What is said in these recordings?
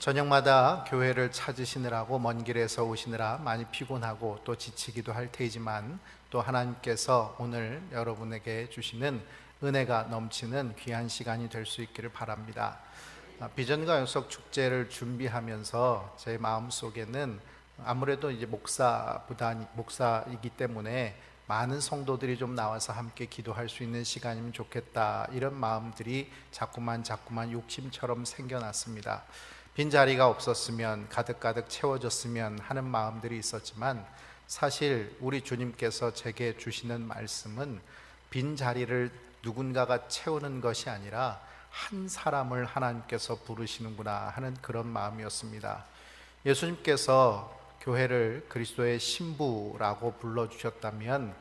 저녁마다 교회를 찾으시느라고 먼 길에서 오시느라 많이 피곤하고 또 지치기도 할 테이지만, 또 하나님께서 오늘 여러분에게 주시는 은혜가 넘치는 귀한 시간이 될 수 있기를 바랍니다. 비전과 영성 축제를 준비하면서 제 마음속에는 아무래도 이제 목사이기 때문에 많은 성도들이 좀 나와서 함께 기도할 수 있는 시간이면 좋겠다, 이런 마음들이 자꾸만 욕심처럼 생겨났습니다. 빈자리가 없었으면, 가득가득 채워졌으면 하는 마음들이 있었지만, 사실 우리 주님께서 제게 주시는 말씀은 빈자리를 누군가가 채우는 것이 아니라 한 사람을 하나님께서 부르시는구나 하는 그런 마음이었습니다. 예수님께서 교회를 그리스도의 신부라고 불러주셨다면,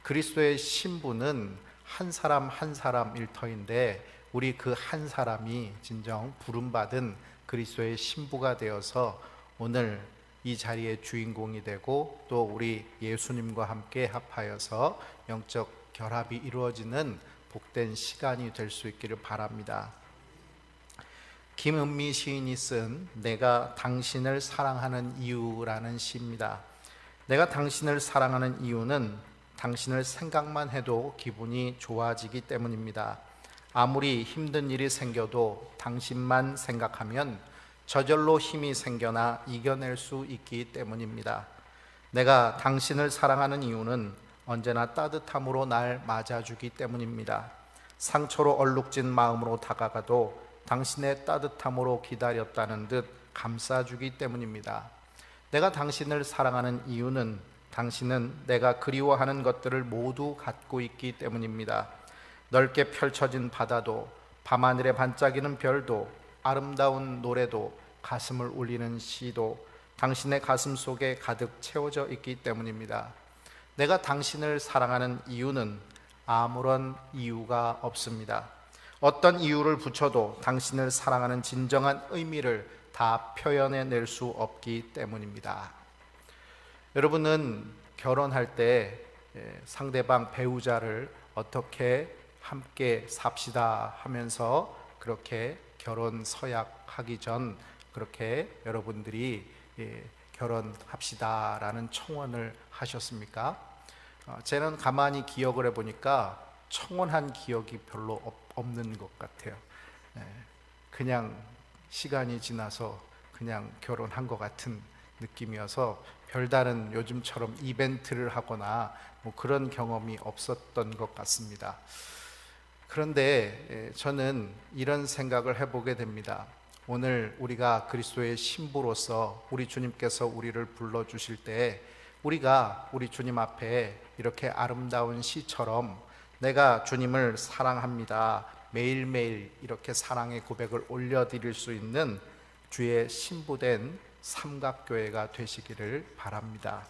그리스도의 신부는 한 사람 한 사람 일터인데, 우리 그 한 사람이 진정 부름받은 그리스도의 신부가 되어서 오늘 이 자리의 주인공이 되고, 또 우리 예수님과 함께 합하여서 영적 결합이 이루어지는 복된 시간이 될 수 있기를 바랍니다. 김은미 시인이 쓴 내가 당신을 사랑하는 이유라는 시입니다. 내가 당신을 사랑하는 이유는 당신을 생각만 해도 기분이 좋아지기 때문입니다. 아무리 힘든 일이 생겨도 당신만 생각하면 저절로 힘이 생겨나 이겨낼 수 있기 때문입니다. 내가 당신을 사랑하는 이유는 언제나 따뜻함으로 날 맞아주기 때문입니다. 상처로 얼룩진 마음으로 다가가도 당신의 따뜻함으로 기다렸다는 듯 감싸주기 때문입니다. 내가 당신을 사랑하는 이유는 당신은 내가 그리워하는 것들을 모두 갖고 있기 때문입니다. 넓게 펼쳐진 바다도, 밤하늘에 반짝이는 별도, 아름다운 노래도, 가슴을 울리는 시도 당신의 가슴 속에 가득 채워져 있기 때문입니다. 내가 당신을 사랑하는 이유는 아무런 이유가 없습니다. 어떤 이유를 붙여도 당신을 사랑하는 진정한 의미를 다 표현해낼 수 없기 때문입니다. 여러분은 결혼할 때 상대방 배우자를 어떻게 함께 삽시다 하면서 그렇게 결혼 서약하기 전 그렇게 여러분들이 결혼합시다라는 청혼을 하셨습니까? 저는 가만히 기억을 해보니까 청혼한 기억이 별로 없는 것 같아요. 그냥 시간이 지나서 그냥 결혼한 것 같은 느낌이어서 별다른 요즘처럼 이벤트를 하거나 뭐 그런 경험이 없었던 것 같습니다. 그런데 저는 이런 생각을 해보게 됩니다. 오늘 우리가 그리스도의 신부로서 우리 주님께서 우리를 불러주실 때, 우리가 우리 주님 앞에 이렇게 아름다운 시처럼 내가 주님을 사랑합니다, 매일매일 이렇게 사랑의 고백을 올려드릴 수 있는 주의 신부된 삼각교회가 되시기를 바랍니다.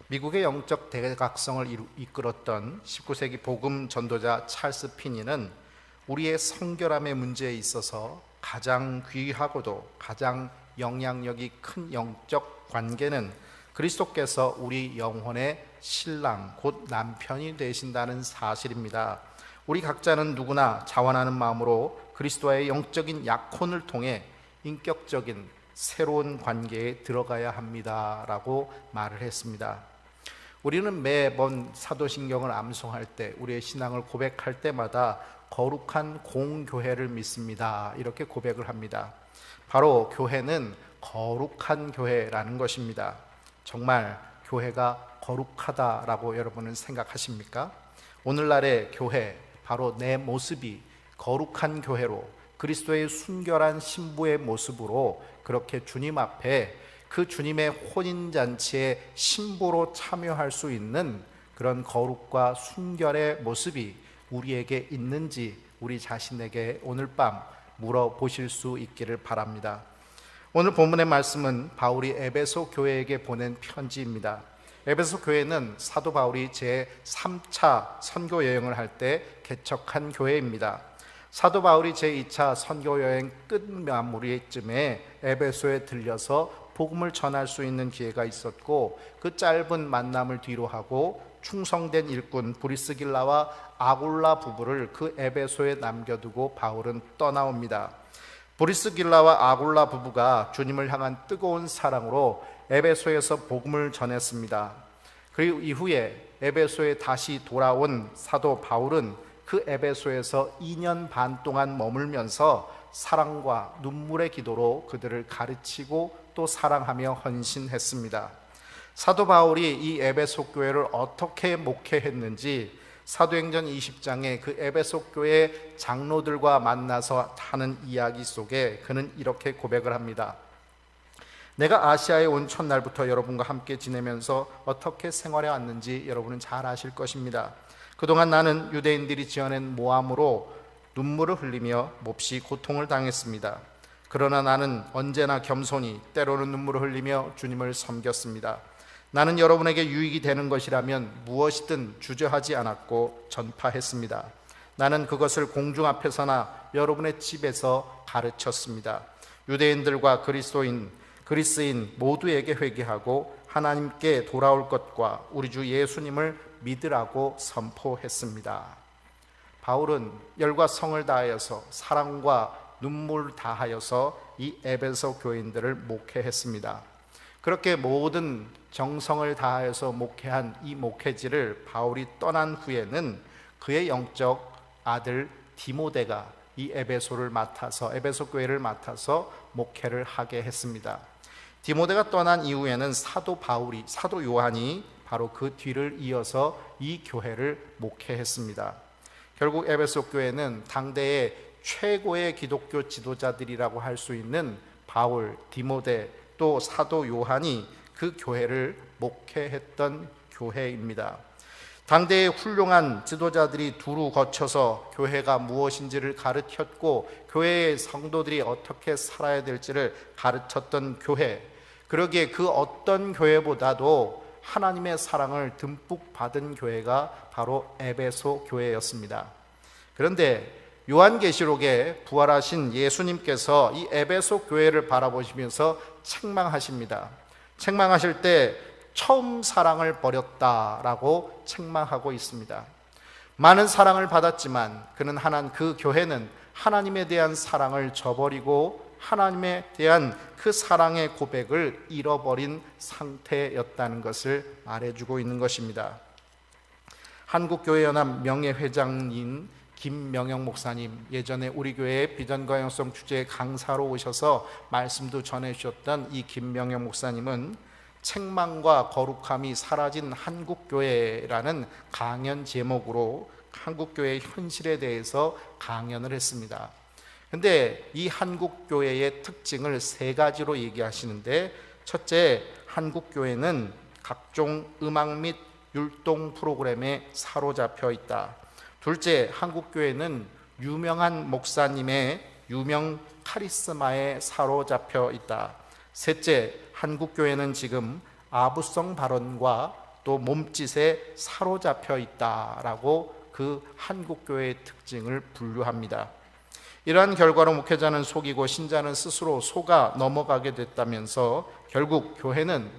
미국의 영적 대각성을 이끌었던 19세기 복음 전도자 찰스 피니는 우리의 성결함의 문제에 있어서 가장 귀하고도 가장 영향력이 큰 영적 관계는 그리스도께서 우리 영혼의 신랑 곧 남편이 되신다는 사실입니다. 우리 각자는 누구나 자원하는 마음으로 그리스도와의 영적인 약혼을 통해 인격적인 새로운 관계에 들어가야 합니다 라고 말을 했습니다. 우리는 매번 사도신경을 암송할 때, 우리의 신앙을 고백할 때마다 거룩한 공교회를 믿습니다 이렇게 고백을 합니다. 바로 교회는 거룩한 교회라는 것입니다. 정말 교회가 거룩하다라고 여러분은 생각하십니까? 오늘날의 교회, 바로 내 모습이 거룩한 교회로, 그리스도의 순결한 신부의 모습으로 그렇게 주님 앞에 그 주님의 혼인잔치의 신부로 참여할 수 있는 그런 거룩과 순결의 모습이 우리에게 있는지 우리 자신에게 오늘 밤 물어보실 수 있기를 바랍니다. 오늘 본문의 말씀은 바울이 에베소 교회에게 보낸 편지입니다. 에베소 교회는 사도 바울이 제3차 선교 여행을 할 때 개척한 교회입니다. 사도 바울이 제2차 선교 여행 끝마무리쯤에 에베소에 들려서 복음을 전할 수 있는 기회가 있었고, 그 짧은 만남을 뒤로 하고 충성된 일꾼 브리스길라와 아굴라 부부를 그 에베소에 남겨두고 바울은 떠나옵니다. 브리스길라와 아굴라 부부가 주님을 향한 뜨거운 사랑으로 에베소에서 복음을 전했습니다. 그리고 이후에 에베소에 다시 돌아온 사도 바울은 그 에베소에서 2년 반 동안 머물면서 사랑과 눈물의 기도로 그들을 가르치고 또 사랑하며 헌신했습니다. 사도 바울이 이 에베소 교회를 어떻게 목회했는지 사도행전 20장에 그 에베소 교회 장로들과 만나서 하는 이야기 속에 그는 이렇게 고백을 합니다. 내가 아시아에 온 첫날부터 여러분과 함께 지내면서 어떻게 생활해 왔는지 여러분은 잘 아실 것입니다. 그동안 나는 유대인들이 지어낸 모함으로 눈물을 흘리며 몹시 고통을 당했습니다. 그러나 나는 언제나 겸손히 때로는 눈물을 흘리며 주님을 섬겼습니다. 나는 여러분에게 유익이 되는 것이라면 무엇이든 주저하지 않았고 전파했습니다. 나는 그것을 공중 앞에서나 여러분의 집에서 가르쳤습니다. 유대인들과 그리스인 모두에게 회개하고 하나님께 돌아올 것과 우리 주 예수님을 믿으라고 선포했습니다. 바울은 열과 성을 다하여서 사랑과 눈물 다하여서 이 에베소 교인들을 목회했습니다. 그렇게 모든 정성을 다하여서 목회한 이 목회지를 바울이 떠난 후에는 그의 영적 아들 디모데가 이 에베소 교회를 맡아서 목회를 하게 했습니다. 디모데가 떠난 이후에는 사도 요한이 바로 그 뒤를 이어서 이 교회를 목회했습니다. 결국 에베소 교회는 당대의 최고의 기독교 지도자들이라고 할 수 있는 바울, 디모데, 또 사도 요한이 그 교회를 목회했던 교회입니다. 당대의 훌륭한 지도자들이 두루 거쳐서 교회가 무엇인지를 가르쳤고 교회의 성도들이 어떻게 살아야 될지를 가르쳤던 교회, 그러기에 그 어떤 교회보다도 하나님의 사랑을 듬뿍 받은 교회가 바로 에베소 교회였습니다. 그런데 요한계시록에 부활하신 예수님께서 이 에베소 교회를 바라보시면서 책망하십니다. 책망하실 때 처음 사랑을 버렸다라고 책망하고 있습니다. 많은 사랑을 받았지만 그 교회는 하나님에 대한 사랑을 저버리고 하나님에 대한 그 사랑의 고백을 잃어버린 상태였다는 것을 말해주고 있는 것입니다. 한국교회연합 명예회장인 김명영 목사님, 예전에 우리 교회에 비전과 영성 주제의 강사로 오셔서 말씀도 전해주셨던 이 김명영 목사님은 책망과 거룩함이 사라진 한국교회라는 강연 제목으로 한국교회의 현실에 대해서 강연을 했습니다. 근데 이 한국교회의 특징을 3가지로 얘기하시는데, 첫째, 한국교회는 각종 음악 및 율동 프로그램에 사로잡혀 있다. 둘째, 한국교회는 유명한 목사님의 유명 카리스마에 사로잡혀 있다. 셋째, 한국교회는 지금 아부성 발언과 또 몸짓에 사로잡혀 있다라고 그 한국교회의 특징을 분류합니다. 이러한 결과로 목회자는 속이고 신자는 스스로 속아 넘어가게 됐다면서 결국 교회는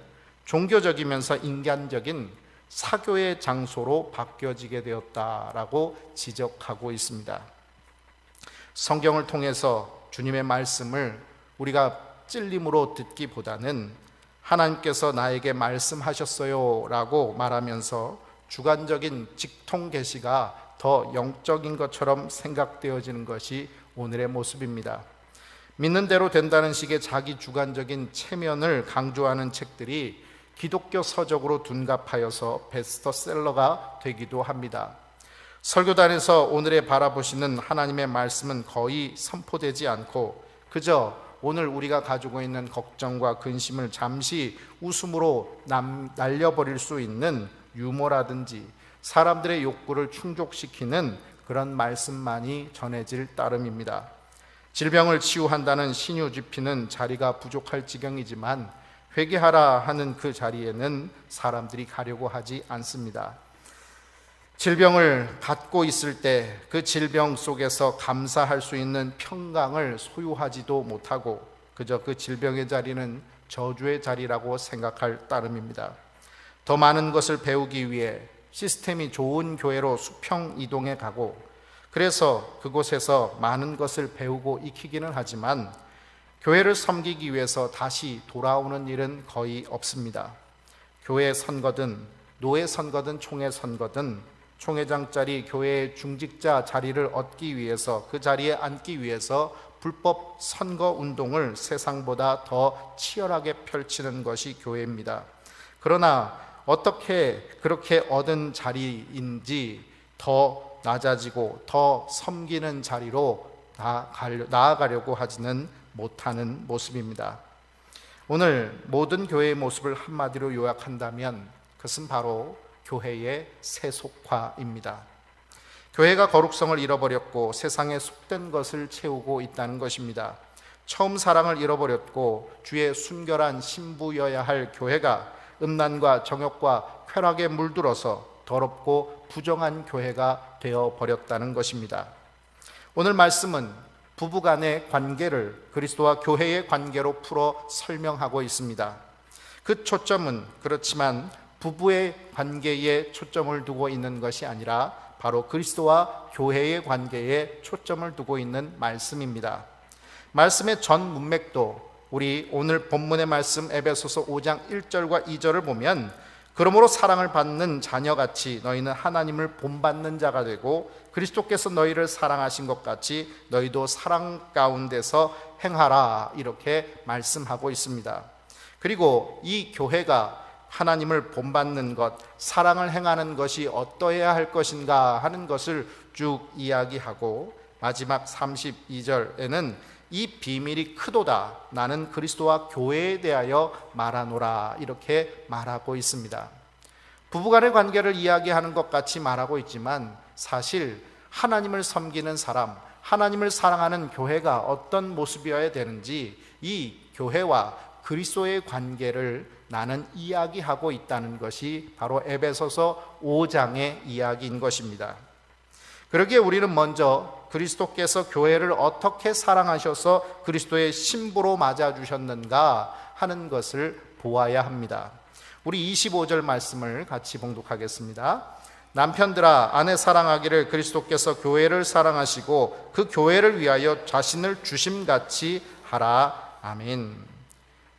종교적이면서 인간적인 사교의 장소로 바뀌어지게 되었다라고 지적하고 있습니다. 성경을 통해서 주님의 말씀을 우리가 찔림으로 듣기보다는 하나님께서 나에게 말씀하셨어요 라고 말하면서 주관적인 직통 계시가 더 영적인 것처럼 생각되어지는 것이 오늘의 모습입니다. 믿는 대로 된다는 식의 자기 주관적인 체면을 강조하는 책들이 기독교 서적으로 둔갑하여서 베스트셀러가 되기도 합니다. 설교단에서 오늘의 바라보시는 하나님의 말씀은 거의 선포되지 않고 그저 오늘 우리가 가지고 있는 걱정과 근심을 잠시 웃음으로 날려버릴 수 있는 유머라든지 사람들의 욕구를 충족시키는 그런 말씀만이 전해질 따름입니다. 질병을 치유한다는 신유 집회는 자리가 부족할 지경이지만 회개하라 하는 그 자리에는 사람들이 가려고 하지 않습니다. 질병을 갖고 있을 때 그 질병 속에서 감사할 수 있는 평강을 소유하지도 못하고 그저 그 질병의 자리는 저주의 자리라고 생각할 따름입니다. 더 많은 것을 배우기 위해 시스템이 좋은 교회로 수평 이동해 가고 그래서 그곳에서 많은 것을 배우고 익히기는 하지만 교회를 섬기기 위해서 다시 돌아오는 일은 거의 없습니다. 교회 선거든 노예 선거든 총회 선거든 총회장 자리, 교회의 중직자 자리를 얻기 위해서, 그 자리에 앉기 위해서 불법 선거 운동을 세상보다 더 치열하게 펼치는 것이 교회입니다. 그러나 어떻게 그렇게 얻은 자리인지 더 낮아지고 더 섬기는 자리로 나아가려고 하지는 못하는 모습입니다. 오늘 모든 교회의 모습을 한마디로 요약한다면 그것은 바로 교회의 세속화입니다. 교회가 거룩성을 잃어버렸고 세상에 속된 것을 채우고 있다는 것입니다. 처음 사랑을 잃어버렸고 주의 순결한 신부여야 할 교회가 음란과 정욕과 쾌락에 물들어서 더럽고 부정한 교회가 되어버렸다는 것입니다. 오늘 말씀은 부부간의 관계를 그리스도와 교회의 관계로 풀어 설명하고 있습니다. 그 초점은 그렇지만 부부의 관계에 초점을 두고 있는 것이 아니라 바로 그리스도와 교회의 관계에 초점을 두고 있는 말씀입니다. 말씀의 전 문맥도 우리 오늘 본문의 말씀 에베소서 5장 1절과 2절을 보면 그러므로 사랑을 받는 자녀같이 너희는 하나님을 본받는 자가 되고 그리스도께서 너희를 사랑하신 것 같이 너희도 사랑 가운데서 행하라, 이렇게 말씀하고 있습니다. 그리고 이 교회가 하나님을 본받는 것, 사랑을 행하는 것이 어떠해야 할 것인가 하는 것을 쭉 이야기하고 마지막 32절에는 이 비밀이 크도다, 나는 그리스도와 교회에 대하여 말하노라, 이렇게 말하고 있습니다. 부부간의 관계를 이야기하는 것 같이 말하고 있지만 사실 하나님을 섬기는 사람, 하나님을 사랑하는 교회가 어떤 모습이어야 되는지 이 교회와 그리스도의 관계를 나는 이야기하고 있다는 것이 바로 에베소서 5장의 이야기인 것입니다. 그러기에 우리는 먼저 그리스도께서 교회를 어떻게 사랑하셔서 그리스도의 신부로 맞아주셨는가 하는 것을 보아야 합니다. 우리 25절 말씀을 같이 봉독하겠습니다. 남편들아, 아내 사랑하기를 그리스도께서 교회를 사랑하시고 그 교회를 위하여 자신을 주심같이 하라. 아멘.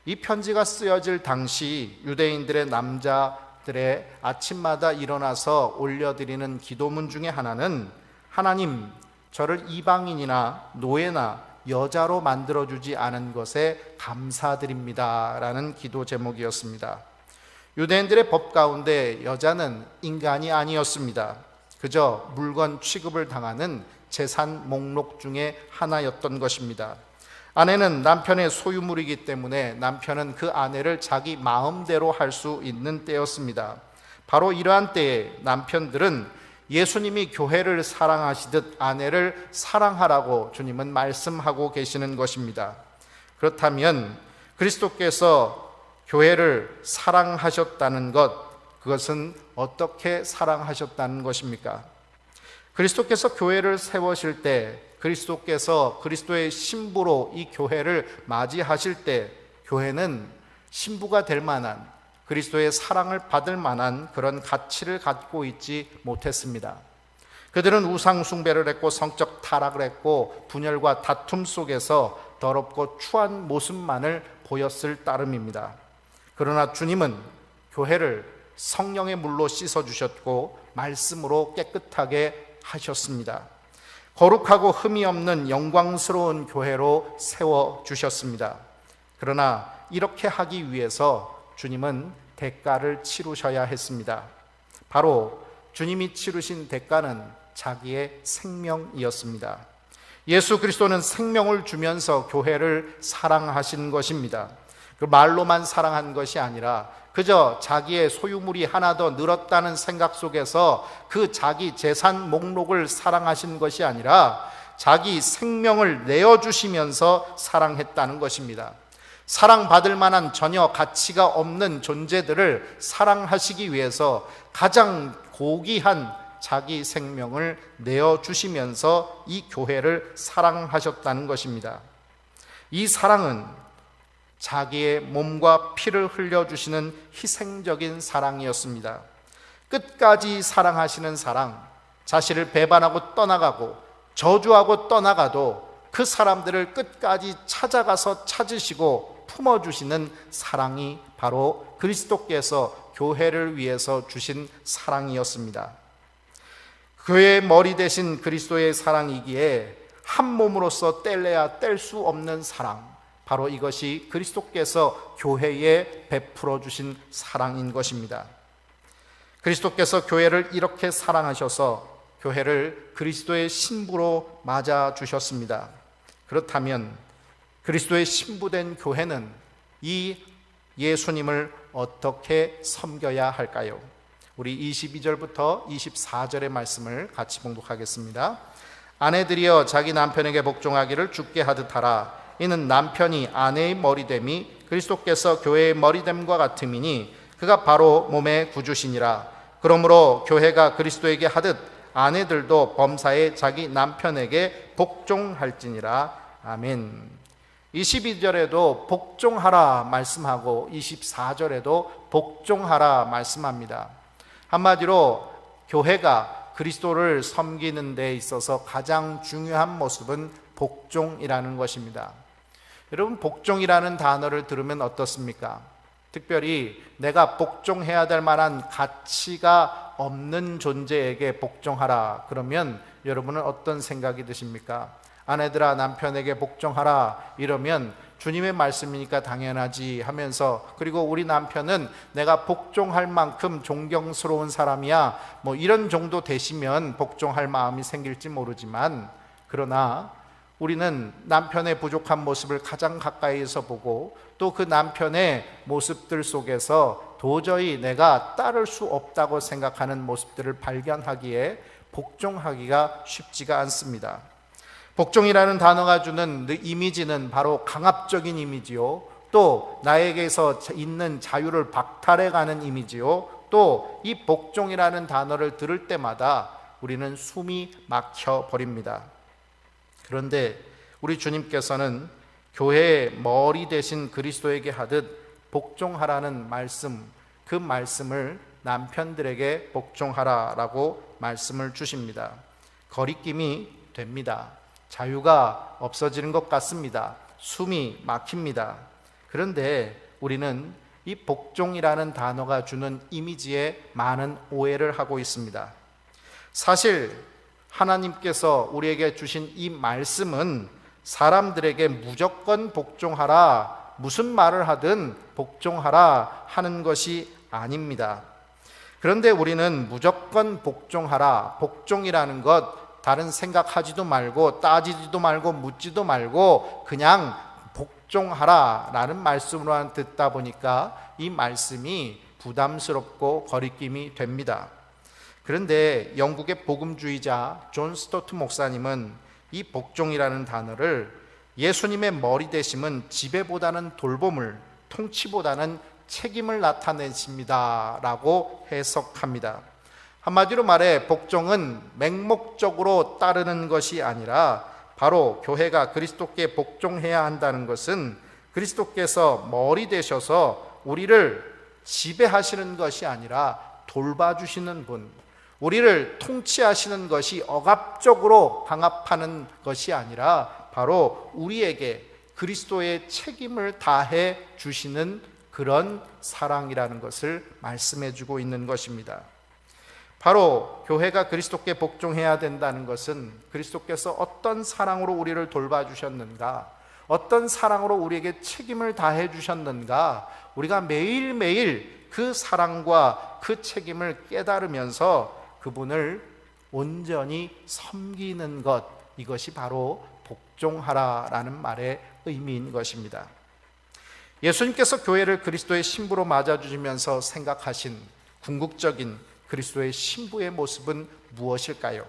이 편지가 쓰여질 당시 유대인들의 남자들의 아침마다 일어나서 올려드리는 기도문 중에 하나는 하나님, 저를 이방인이나 노예나 여자로 만들어주지 않은 것에 감사드립니다 라는 기도 제목이었습니다. 유대인들의 법 가운데 여자는 인간이 아니었습니다. 그저 물건 취급을 당하는 재산 목록 중에 하나였던 것입니다. 아내는 남편의 소유물이기 때문에 남편은 그 아내를 자기 마음대로 할 수 있는 때였습니다. 바로 이러한 때에 남편들은 예수님이 교회를 사랑하시듯 아내를 사랑하라고 주님은 말씀하고 계시는 것입니다. 그렇다면 그리스도께서 교회를 사랑하셨다는 것, 그것은 어떻게 사랑하셨다는 것입니까? 그리스도께서 교회를 세우실 때, 그리스도께서 그리스도의 신부로 이 교회를 맞이하실 때 교회는 신부가 될 만한, 그리스도의 사랑을 받을 만한 그런 가치를 갖고 있지 못했습니다. 그들은 우상 숭배를 했고 성적 타락을 했고 분열과 다툼 속에서 더럽고 추한 모습만을 보였을 따름입니다. 그러나 주님은 교회를 성령의 물로 씻어주셨고 말씀으로 깨끗하게 하셨습니다. 거룩하고 흠이 없는 영광스러운 교회로 세워주셨습니다. 그러나 이렇게 하기 위해서 주님은 대가를 치르셔야 했습니다. 바로 주님이 치르신 대가는 자기의 생명이었습니다. 예수 그리스도는 생명을 주면서 교회를 사랑하신 것입니다. 그 말로만 사랑한 것이 아니라 그저 자기의 소유물이 하나 더 늘었다는 생각 속에서 그 자기 재산 목록을 사랑하신 것이 아니라 자기 생명을 내어주시면서 사랑했다는 것입니다. 사랑받을 만한 전혀 가치가 없는 존재들을 사랑하시기 위해서 가장 고귀한 자기 생명을 내어주시면서 이 교회를 사랑하셨다는 것입니다. 이 사랑은 자기의 몸과 피를 흘려주시는 희생적인 사랑이었습니다. 끝까지 사랑하시는 사랑, 자신을 배반하고 떠나가고 저주하고 떠나가도 그 사람들을 끝까지 찾아가서 찾으시고 품어주시는 사랑이 바로 그리스도께서 교회를 위해서 주신 사랑이었습니다. 교회의 머리 대신 그리스도의 사랑이기에 한 몸으로서 뗄래야 뗄 수 없는 사랑, 바로 이것이 그리스도께서 교회에 베풀어 주신 사랑인 것입니다. 그리스도께서 교회를 이렇게 사랑하셔서 교회를 그리스도의 신부로 맞아 주셨습니다. 그렇다면 그리스도의 신부된 교회는 이 예수님을 어떻게 섬겨야 할까요? 우리 22절부터 24절의 말씀을 같이 봉독하겠습니다. 아내들이여 자기 남편에게 복종하기를 주께 하듯 하라. 이는 남편이 아내의 머리됨이 그리스도께서 교회의 머리됨과 같음이니 그가 바로 몸의 구주시니라. 그러므로 교회가 그리스도에게 하듯 아내들도 범사에 자기 남편에게 복종할지니라. 아멘. 22절에도 복종하라 말씀하고 24절에도 복종하라 말씀합니다. 한마디로 교회가 그리스도를 섬기는 데 있어서 가장 중요한 모습은 복종이라는 것입니다. 여러분, 복종이라는 단어를 들으면 어떻습니까? 특별히 내가 복종해야 될 만한 가치가 없는 존재에게 복종하라 그러면 여러분은 어떤 생각이 드십니까? 아내들아 남편에게 복종하라 이러면 주님의 말씀이니까 당연하지 하면서, 그리고 우리 남편은 내가 복종할 만큼 존경스러운 사람이야, 뭐 이런 정도 되시면 복종할 마음이 생길지 모르지만, 그러나 우리는 남편의 부족한 모습을 가장 가까이에서 보고 또 그 남편의 모습들 속에서 도저히 내가 따를 수 없다고 생각하는 모습들을 발견하기에 복종하기가 쉽지가 않습니다. 복종이라는 단어가 주는 이미지는 바로 강압적인 이미지요, 또 나에게서 있는 자유를 박탈해가는 이미지요, 또 이 복종이라는 단어를 들을 때마다 우리는 숨이 막혀 버립니다. 그런데 우리 주님께서는 교회의 머리 대신 그리스도에게 하듯 복종하라는 말씀, 그 말씀을 남편들에게 복종하라라고 말씀을 주십니다. 거리낌이 됩니다. 자유가 없어지는 것 같습니다. 숨이 막힙니다. 그런데 우리는 이 복종이라는 단어가 주는 이미지에 많은 오해를 하고 있습니다. 사실 하나님께서 우리에게 주신 이 말씀은 사람들에게 무조건 복종하라, 무슨 말을 하든 복종하라 하는 것이 아닙니다. 그런데 우리는 무조건 복종하라, 복종이라는 것 다른 생각하지도 말고 따지지도 말고 묻지도 말고 그냥 복종하라 라는 말씀으로만 듣다 보니까 이 말씀이 부담스럽고 거리낌이 됩니다. 그런데 영국의 복음주의자 존 스토트 목사님은 이 복종이라는 단어를 예수님의 머리 되심은 지배보다는 돌봄을, 통치보다는 책임을 나타내십니다 라고 해석합니다. 한마디로 말해 복종은 맹목적으로 따르는 것이 아니라 바로 교회가 그리스도께 복종해야 한다는 것은 그리스도께서 머리 되셔서 우리를 지배하시는 것이 아니라 돌봐주시는 분, 우리를 통치하시는 것이 억압적으로 강압하는 것이 아니라 바로 우리에게 그리스도의 책임을 다해 주시는 그런 사랑이라는 것을 말씀해 주고 있는 것입니다. 바로 교회가 그리스도께 복종해야 된다는 것은 그리스도께서 어떤 사랑으로 우리를 돌봐주셨는가, 어떤 사랑으로 우리에게 책임을 다해 주셨는가, 우리가 매일매일 그 사랑과 그 책임을 깨달으면서 그분을 온전히 섬기는 것, 이것이 바로 복종하라라는 말의 의미인 것입니다. 예수님께서 교회를 그리스도의 신부로 맞아주시면서 생각하신 궁극적인 그리스도의 신부의 모습은 무엇일까요?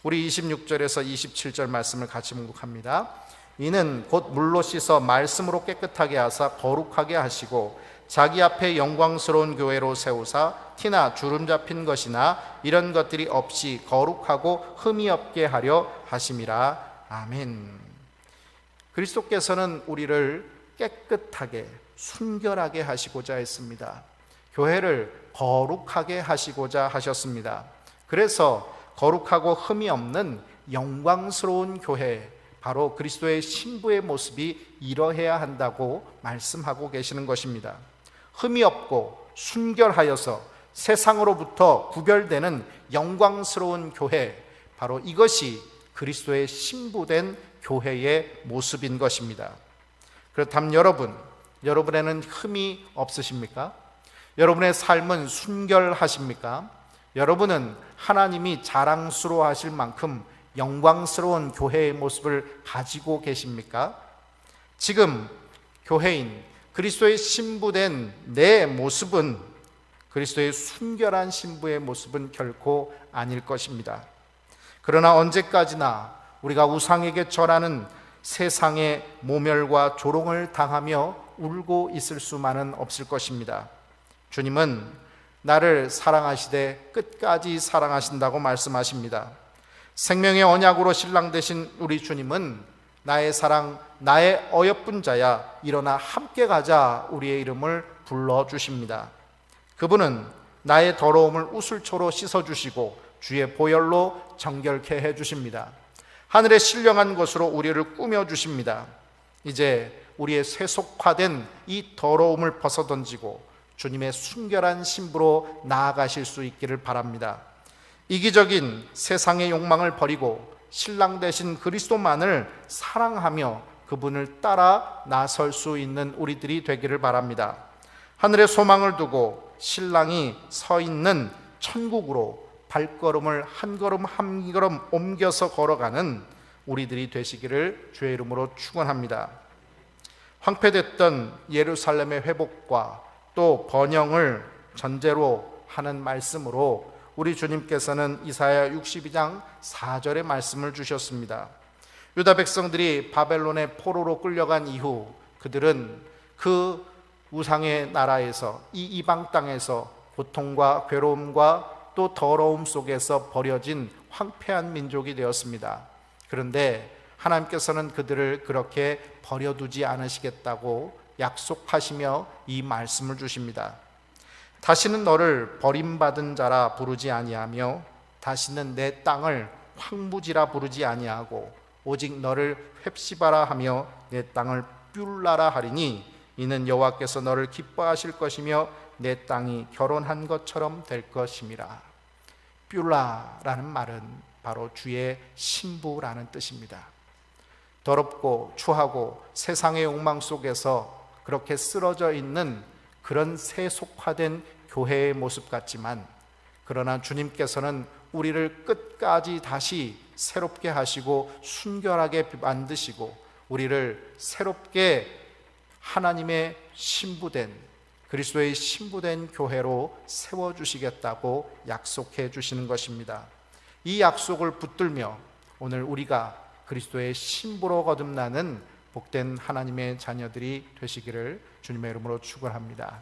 우리 26절에서 27절 말씀을 같이 묵묵합니다. 이는 곧 물로 씻어 말씀으로 깨끗하게 하사 거룩하게 하시고 자기 앞에 영광스러운 교회로 세우사 티나 주름 잡힌 것이나 이런 것들이 없이 거룩하고 흠이 없게 하려 하심이라. 아멘. 그리스도께서는 우리를 깨끗하게 순결하게 하시고자 했습니다. 교회를 거룩하게 하시고자 하셨습니다. 그래서 거룩하고 흠이 없는 영광스러운 교회, 바로 그리스도의 신부의 모습이 이러해야 한다고 말씀하고 계시는 것입니다. 흠이 없고 순결하여서 세상으로부터 구별되는 영광스러운 교회, 바로 이것이 그리스도의 신부된 교회의 모습인 것입니다. 그렇다면 여러분에는 흠이 없으십니까? 여러분의 삶은 순결하십니까? 여러분은 하나님이 자랑스러워하실 만큼 영광스러운 교회의 모습을 가지고 계십니까? 지금 교회인 그리스도의 신부된 내 모습은, 그리스도의 순결한 신부의 모습은 결코 아닐 것입니다. 그러나 언제까지나 우리가 우상에게 절하는 세상의 모멸과 조롱을 당하며 울고 있을 수만은 없을 것입니다. 주님은 나를 사랑하시되 끝까지 사랑하신다고 말씀하십니다. 생명의 언약으로 신랑 되신 우리 주님은 나의 사랑, 나의 어여쁜 자야, 일어나 함께 가자, 우리의 이름을 불러주십니다. 그분은 나의 더러움을 우슬초로 씻어주시고 주의 보혈로 정결케 해주십니다. 하늘의 신령한 것으로 우리를 꾸며주십니다. 이제 우리의 세속화된 이 더러움을 벗어던지고 주님의 순결한 신부로 나아가실 수 있기를 바랍니다. 이기적인 세상의 욕망을 버리고 신랑 되신 그리스도만을 사랑하며 그분을 따라 나설 수 있는 우리들이 되기를 바랍니다. 하늘의 소망을 두고 신랑이 서 있는 천국으로 발걸음을 한 걸음 한 걸음 옮겨서 걸어가는 우리들이 되시기를 주의 이름으로 축원합니다. 황폐됐던 예루살렘의 회복과 또 번영을 전제로 하는 말씀으로 우리 주님께서는 이사야 62장 4절의 말씀을 주셨습니다. 유다 백성들이 바벨론의 포로로 끌려간 이후 그들은 그 우상의 나라에서, 이 이방 땅에서 고통과 괴로움과 또 더러움 속에서 버려진 황폐한 민족이 되었습니다. 그런데 하나님께서는 그들을 그렇게 버려두지 않으시겠다고 약속하시며 이 말씀을 주십니다. 다시는 너를 버림받은 자라 부르지 아니하며 다시는 내 땅을 황무지라 부르지 아니하고 오직 너를 홑시바라 하며 내 땅을 뷸라라 하리니 이는 여호와께서 너를 기뻐하실 것이며 내 땅이 결혼한 것처럼 될 것임이라. 뷸라라는 말은 바로 주의 신부라는 뜻입니다. 더럽고 추하고 세상의 욕망 속에서 그렇게 쓰러져 있는 그런 세속화된 교회의 모습 같지만, 그러나 주님께서는 우리를 끝까지 다시 새롭게 하시고 순결하게 만드시고 우리를 새롭게 하나님의 신부된, 그리스도의 신부된 교회로 세워주시겠다고 약속해 주시는 것입니다. 이 약속을 붙들며 오늘 우리가 그리스도의 신부로 거듭나는 복된 하나님의 자녀들이 되시기를 주님의 이름으로 축원합니다.